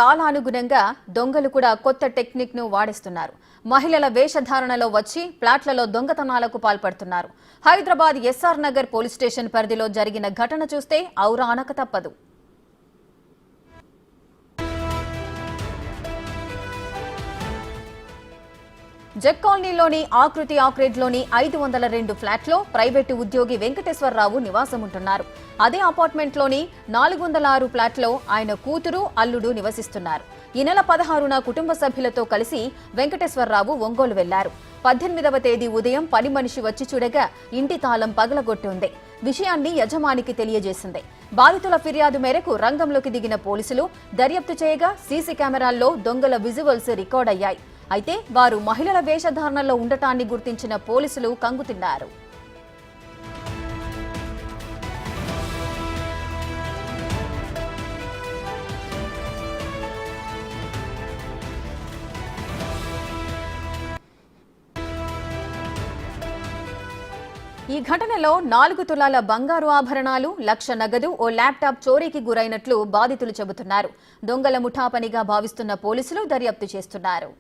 కాలానుగుణంగా దొంగలు కూడా కొత్త టెక్నిక్ ను వాడిస్తున్నారు. మహిళల వేషధారణలో వచ్చి ఫ్లాట్లలో దొంగతనాలకు పాల్పడుతున్నారు. Hyderabad SR Nagar police station పరిధిలో జరిగిన ఘటన చూస్తే ఔరా అనక తప్పదు. జెక్ కాలనీలోని ఆకృతి ఆక్రేడ్లోని 502 ఫ్లాట్లో ప్రైవేటు ఉద్యోగి వెంకటేశ్వరరావు నివాసముంటున్నారు. అదే అపార్ట్మెంట్లోని 406 ఫ్లాట్లో ఆయన కూతురు, అల్లుడు నివసిస్తున్నారు. ఈ నెల 16న కుటుంబ సభ్యులతో కలిసి వెంకటేశ్వరరావు ఒంగోలు వెళ్లారు. 18వ తేదీ ఉదయం పని మనిషి వచ్చి చూడగా ఇంటి తాళం పగలగొట్టి ఉంది. విషయాన్ని యజమానికి తెలియజేసింది. బాధితుల ఫిర్యాదు మేరకు రంగంలోకి దిగిన పోలీసులు దర్యాప్తు చేయగా సీసీ కెమెరాల్లో దొంగల విజువల్స్ రికార్డ్ అయ్యాయి. అయితే వారు మహిళల వేషధారణలో ఉండటాన్ని గుర్తించిన పోలీసులు కంగుతిన్నారు. ఈ ఘటనలో 4 తులాల బంగారు ఆభరణాలు, 1 లక్ష నగదు, ఓ ల్యాప్టాప్ చోరీకి గురైనట్లు బాధితులు చెబుతున్నారు. దొంగల ముఠా పనిగా భావిస్తున్న పోలీసులు దర్యాప్తు చేస్తున్నారు.